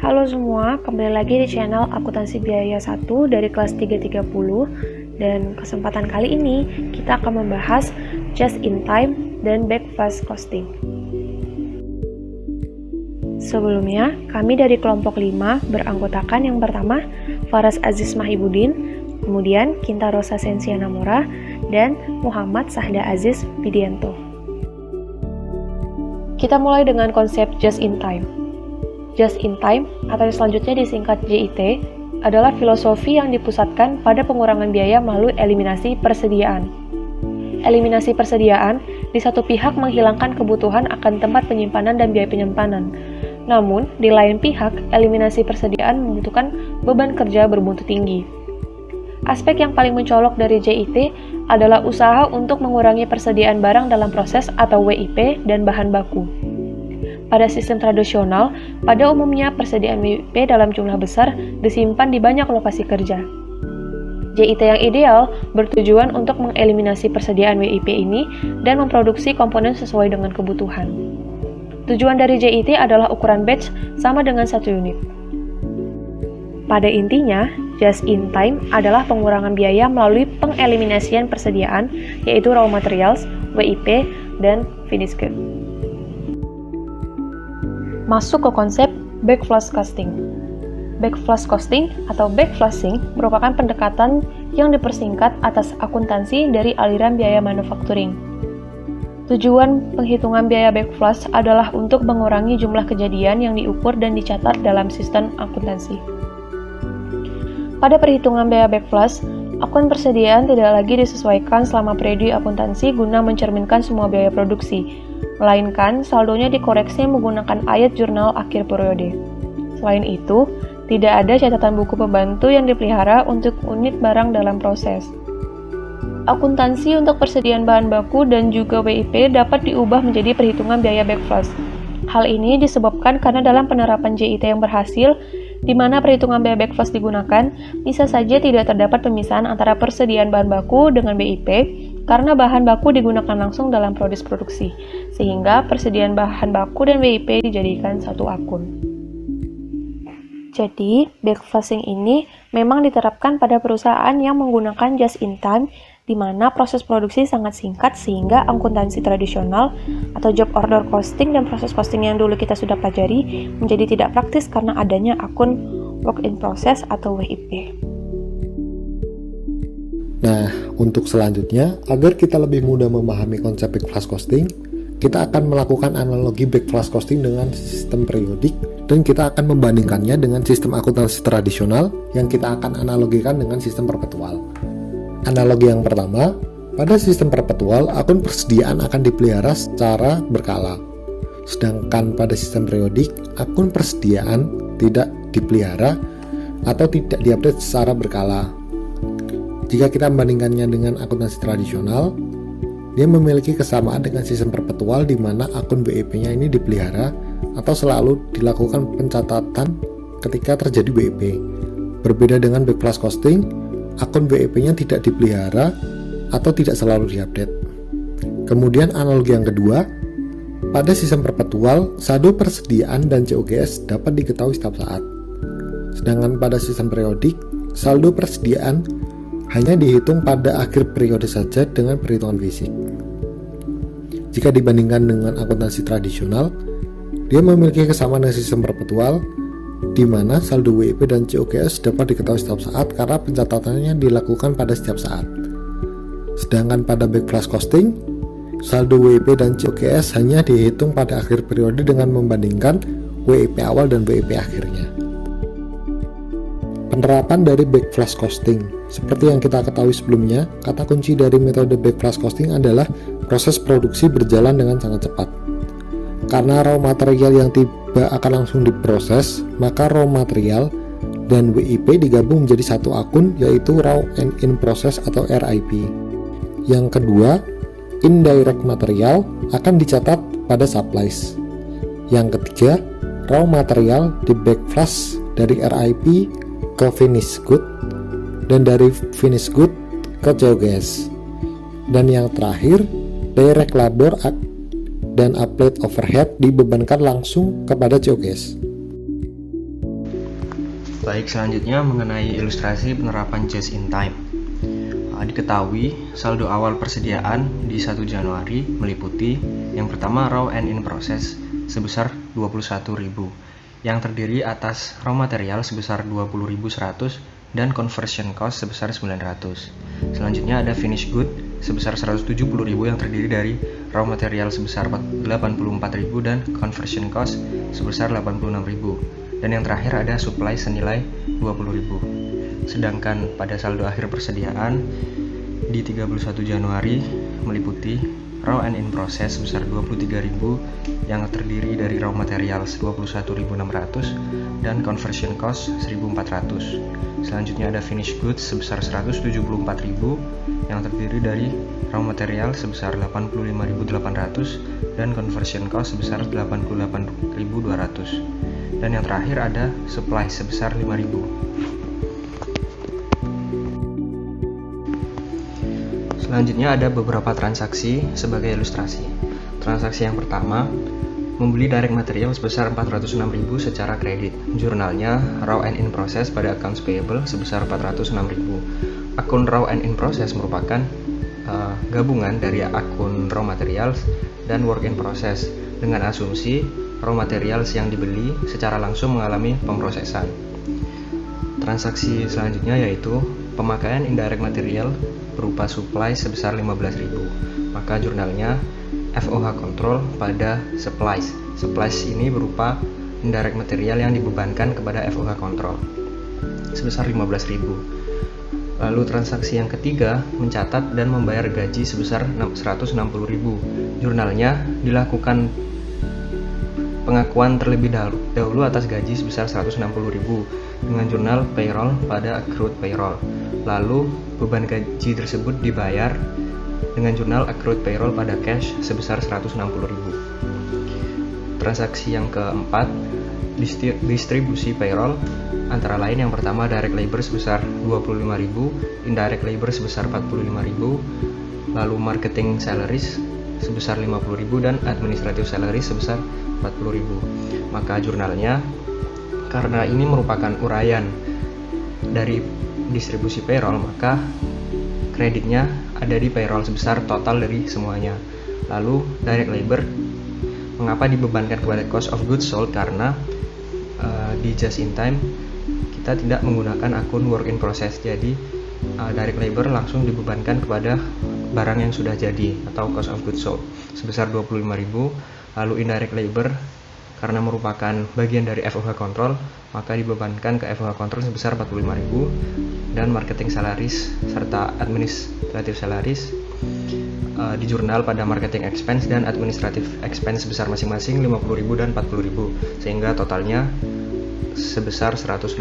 Halo semua, kembali lagi di channel Akuntansi Biaya 1 dari kelas 330. Dan kesempatan kali ini kita akan membahas just in time dan back flash costing. Sebelumnya, kami dari kelompok 5 beranggotakan yang pertama Faras Aziz Mahibudin, kemudian Kinta Rosa Sensiana Mora, dan Muhammad Sahda Aziz Widianto. Kita mulai dengan konsep just in time. Just in time, atau selanjutnya disingkat JIT, adalah filosofi yang dipusatkan pada pengurangan biaya melalui eliminasi persediaan. Eliminasi persediaan di satu pihak menghilangkan kebutuhan akan tempat penyimpanan dan biaya penyimpanan. Namun, di lain pihak, eliminasi persediaan membutuhkan beban kerja bermutu tinggi. Aspek yang paling mencolok dari JIT adalah usaha untuk mengurangi persediaan barang dalam proses atau WIP dan bahan baku. Pada sistem tradisional, pada umumnya persediaan WIP dalam jumlah besar disimpan di banyak lokasi kerja. JIT yang ideal bertujuan untuk mengeliminasi persediaan WIP ini dan memproduksi komponen sesuai dengan kebutuhan. Tujuan dari JIT adalah ukuran batch sama dengan 1 unit. Pada intinya, just in time adalah pengurangan biaya melalui pengeliminasian persediaan, yaitu raw materials, WIP, dan finished good. Masuk ke konsep back flash costing. Back flash costing atau back flashing merupakan pendekatan yang dipersingkat atas akuntansi dari aliran biaya manufacturing. Tujuan penghitungan biaya back flash adalah untuk mengurangi jumlah kejadian yang diukur dan dicatat dalam sistem akuntansi. Pada perhitungan biaya back flash, akun persediaan tidak lagi disesuaikan selama periode akuntansi guna mencerminkan semua biaya produksi, melainkan saldonya dikoreksi menggunakan ayat jurnal akhir periode. Selain itu, tidak ada catatan buku pembantu yang dipelihara untuk unit barang dalam proses. Akuntansi untuk persediaan bahan baku dan juga WIP dapat diubah menjadi perhitungan biaya back flash. Hal ini disebabkan karena dalam penerapan JIT yang berhasil, di mana perhitungan biaya back flash digunakan, bisa saja tidak terdapat pemisahan antara persediaan bahan baku dengan WIP karena bahan baku digunakan langsung dalam proses produksi, sehingga persediaan bahan baku dan WIP dijadikan satu akun. Jadi, back flashing ini memang diterapkan pada perusahaan yang menggunakan just in time, di mana proses produksi sangat singkat sehingga akuntansi tradisional atau job order costing dan proses costing yang dulu kita sudah pelajari menjadi tidak praktis karena adanya akun work in process atau WIP. Nah, untuk selanjutnya, agar kita lebih mudah memahami konsep back flash costing, kita akan melakukan analogi back flash costing dengan sistem periodik, dan kita akan membandingkannya dengan sistem akuntansi tradisional yang kita akan analogikan dengan sistem perpetual. Analogi yang pertama, pada sistem perpetual, akun persediaan akan dipelihara secara berkala. Sedangkan pada sistem periodik, akun persediaan tidak dipelihara atau tidak diupdate secara berkala. Jika kita membandingkannya dengan akuntansi tradisional, dia memiliki kesamaan dengan sistem perpetual di mana akun WIP-nya ini dipelihara atau selalu dilakukan pencatatan ketika terjadi WIP. Berbeda dengan back flash costing, akun WIP-nya tidak dipelihara atau tidak selalu diupdate. Kemudian analogi yang kedua, pada sistem perpetual, saldo persediaan dan COGS dapat diketahui setiap saat. Sedangkan pada sistem periodik, saldo persediaan hanya dihitung pada akhir periode saja dengan perhitungan fisik. Jika dibandingkan dengan akuntansi tradisional, dia memiliki kesamaan dengan sistem perpetual, di mana saldo WIP dan COGS dapat diketahui setiap saat karena pencatatannya dilakukan pada setiap saat. Sedangkan pada back flash costing, saldo WIP dan COGS hanya dihitung pada akhir periode dengan membandingkan WIP awal dan WIP akhirnya. Penerapan dari back flash costing. Seperti yang kita ketahui sebelumnya, kata kunci dari metode back flash costing adalah proses produksi berjalan dengan sangat cepat. Karena raw material yang tiba akan langsung diproses, maka raw material dan WIP digabung menjadi satu akun, yaitu raw and in process atau RIP. Yang kedua, indirect material akan dicatat pada supplies. Yang ketiga, raw material di back flash dari RIP ke finish good dan dari finish good ke COGS. Dan yang terakhir, direct labor dan applied overhead dibebankan langsung kepada COGS. Baik, selanjutnya mengenai ilustrasi penerapan just in time. Diketahui saldo awal persediaan di 1 Januari meliputi yang pertama raw and in process sebesar 21.000 yang terdiri atas raw material sebesar 20.100 dan conversion cost sebesar 900. Selanjutnya ada finished good sebesar 170.000 yang terdiri dari raw material sebesar 84.000 dan conversion cost sebesar 86.000. Dan yang terakhir ada supply senilai 20.000. Sedangkan pada saldo akhir persediaan di 31 Januari meliputi raw and in process sebesar 23.000 yang terdiri dari raw material 21.600 dan conversion cost 1.400. Selanjutnya ada finished goods sebesar 174.000 yang terdiri dari raw material sebesar 85.800 dan conversion cost sebesar 88.200. Dan yang terakhir ada supply sebesar 5.000. Selanjutnya ada beberapa transaksi sebagai ilustrasi. Transaksi yang pertama, membeli direct material sebesar 406.000 secara kredit. Jurnalnya raw and in process pada accounts payable sebesar 406.000. Akun raw and in process merupakan gabungan dari akun raw materials dan work in process dengan asumsi raw materials yang dibeli secara langsung mengalami pemrosesan. Transaksi selanjutnya yaitu pemakaian indirect material berupa supply sebesar 15.000. Maka jurnalnya FOH control pada supplies. Supplies ini berupa indirect material yang dibebankan kepada FOH control sebesar 15.000. Lalu transaksi yang ketiga mencatat dan membayar gaji sebesar 160.000. Jurnalnya dilakukan pengakuan terlebih dahulu atas gaji sebesar 160.000 dengan jurnal payroll pada accrued payroll. Lalu beban gaji tersebut dibayar dengan jurnal accrued payroll pada cash sebesar 160.000. Transaksi yang keempat, distribusi payroll antara lain yang pertama direct labor sebesar 25.000, indirect labor sebesar 45.000, lalu marketing salaries sebesar 50.000 dan administrative salaries sebesar 40.000. Maka jurnalnya, karena ini merupakan uraian dari distribusi payroll, maka kreditnya ada di payroll sebesar total dari semuanya. Lalu direct labor, mengapa dibebankan kepada cost of goods sold? Karena di just in time kita tidak menggunakan akun work in process, jadi direct labor langsung dibebankan kepada barang yang sudah jadi atau cost of goods sold sebesar 25.000. Lalu indirect labor karena merupakan bagian dari FOH control, maka dibebankan ke FOH control sebesar 45.000. Dan marketing salaries serta administrative salaries di jurnal pada marketing expense dan administrative expense sebesar masing-masing 50.000 dan 40.000, sehingga totalnya sebesar 160.000.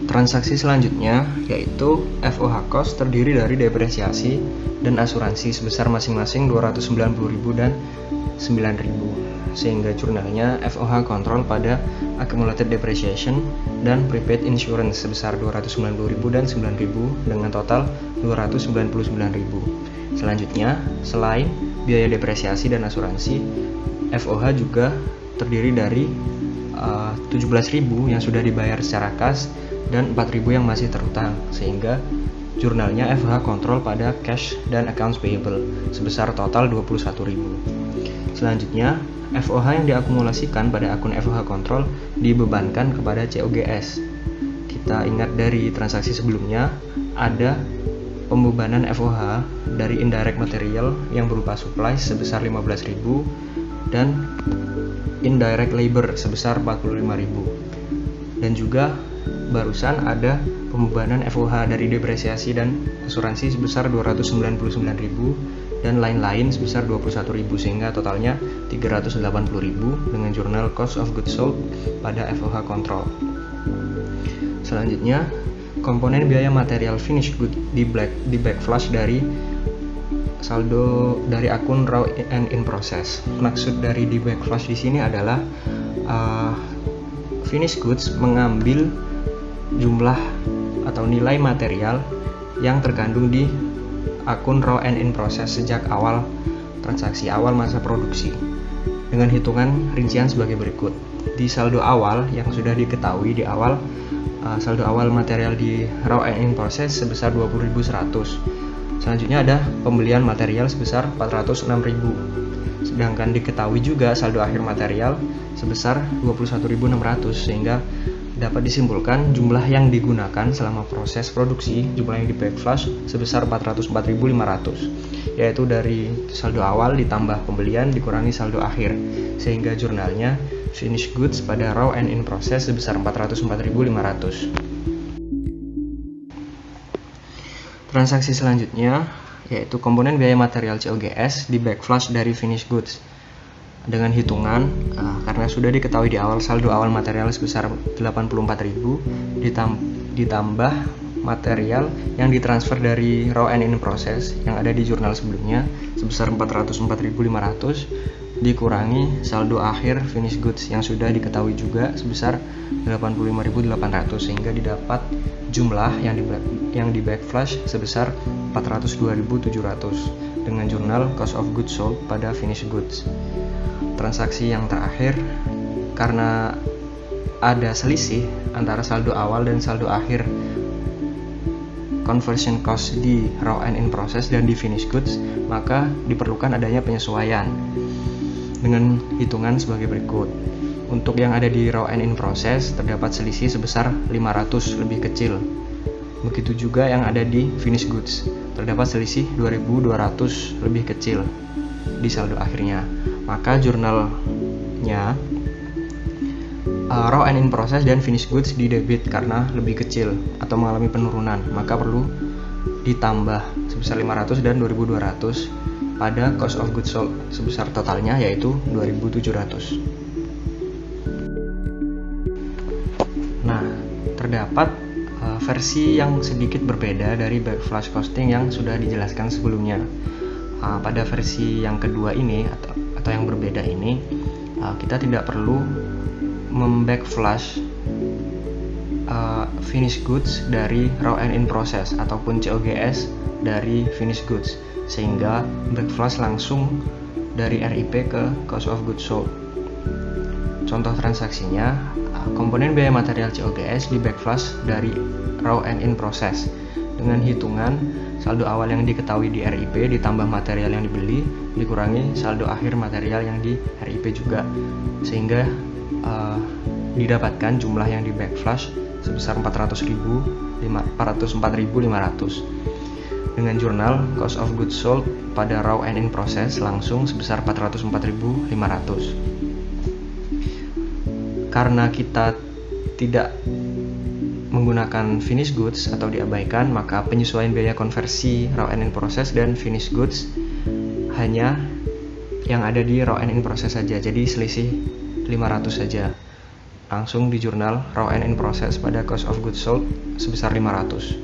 Transaksi selanjutnya yaitu FOH cost terdiri dari depresiasi dan asuransi sebesar masing-masing 290.000 dan 9.000, sehingga jurnalnya FOH control pada accumulated depreciation dan prepaid insurance sebesar 290.000 dan 9.000 dengan total 299.000. Selanjutnya, selain biaya depresiasi dan asuransi, FOH juga terdiri dari 17.000 yang sudah dibayar secara kas dan 4.000 yang masih terutang, sehingga jurnalnya FOH kontrol pada cash dan accounts payable sebesar total 21.000. Selanjutnya, FOH yang diakumulasikan pada akun FOH kontrol dibebankan kepada COGS. Kita ingat dari transaksi sebelumnya, ada pembebanan FOH dari indirect material yang berupa supply sebesar 15.000 dan indirect labor sebesar 45.000. Dan juga barusan ada pembebanan FOH dari depresiasi dan asuransi sebesar 299.000 dan lain-lain sebesar 21.000, sehingga totalnya 380.000 dengan jurnal cost of goods sold pada FOH control. Selanjutnya, komponen biaya material finished good di backflash dari saldo dari akun raw and in process. Maksud dari di backflash di sini adalah finished goods mengambil jumlah atau nilai material yang terkandung di akun raw and in process sejak awal transaksi, awal masa produksi, dengan hitungan rincian sebagai berikut. di saldo awal yang sudah diketahui di awal. Saldo awal material di raw and in process sebesar 20.100. Selanjutnya ada pembelian material sebesar 406.000. Sedangkan diketahui juga saldo akhir material sebesar 21.600, sehingga dapat disimpulkan jumlah yang digunakan selama proses produksi, jumlah yang di backflash sebesar 404.500, yaitu dari saldo awal ditambah pembelian dikurangi saldo akhir, sehingga jurnalnya finished goods pada raw and in process sebesar 404.500. Transaksi selanjutnya yaitu komponen biaya material COGS di backflash dari finished goods. Dengan hitungan, karena sudah diketahui di awal saldo awal material sebesar 84.000 ditambah material yang ditransfer dari raw and in process yang ada di jurnal sebelumnya sebesar 404.500 dikurangi saldo akhir finished goods yang sudah diketahui juga sebesar 85.800, sehingga didapat jumlah yang di backflash sebesar 402.700 dengan jurnal cost of goods sold pada finished goods. Transaksi yang terakhir, karena ada selisih antara saldo awal dan saldo akhir conversion cost di raw and in process dan di finished goods, maka diperlukan adanya penyesuaian dengan hitungan sebagai berikut. Untuk yang ada di raw and in process terdapat selisih sebesar 500 lebih kecil. Begitu juga yang ada di finished goods terdapat selisih 2.200 lebih kecil di saldo akhirnya. Maka jurnalnya raw and in process dan finished goods di debit karena lebih kecil atau mengalami penurunan, maka perlu ditambah sebesar 500 dan 2.200 pada cost of goods sold sebesar totalnya yaitu 2.700. Nah, terdapat versi yang sedikit berbeda dari backflash costing yang sudah dijelaskan sebelumnya. Pada versi yang kedua ini atau yang berbeda ini, kita tidak perlu membackflash finished goods dari raw and in process ataupun COGS dari finished goods, sehingga backflash langsung dari RIP ke cost of goods sold. Contoh transaksinya, komponen biaya material COGS di backflash dari raw and in process dengan hitungan saldo awal yang diketahui di RIP ditambah material yang dibeli dikurangi saldo akhir material yang di RIP juga, sehingga didapatkan jumlah yang di backflash sebesar 404.500 dengan jurnal cost of goods sold pada raw and in process langsung sebesar 404.500. Karena kita tidak menggunakan finished goods atau diabaikan, maka penyesuaian biaya konversi raw and in process dan finished goods hanya yang ada di raw and in process saja, jadi selisih 500 saja. Langsung di jurnal raw and in process pada cost of goods sold sebesar 500.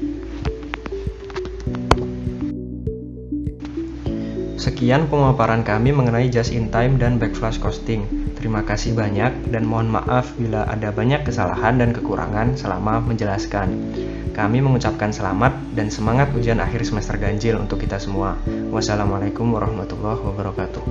Sekian pemaparan kami mengenai just in time dan backflash costing. Terima kasih banyak dan mohon maaf bila ada banyak kesalahan dan kekurangan selama menjelaskan. Kami mengucapkan selamat dan semangat ujian akhir semester ganjil untuk kita semua. Wassalamualaikum warahmatullahi wabarakatuh.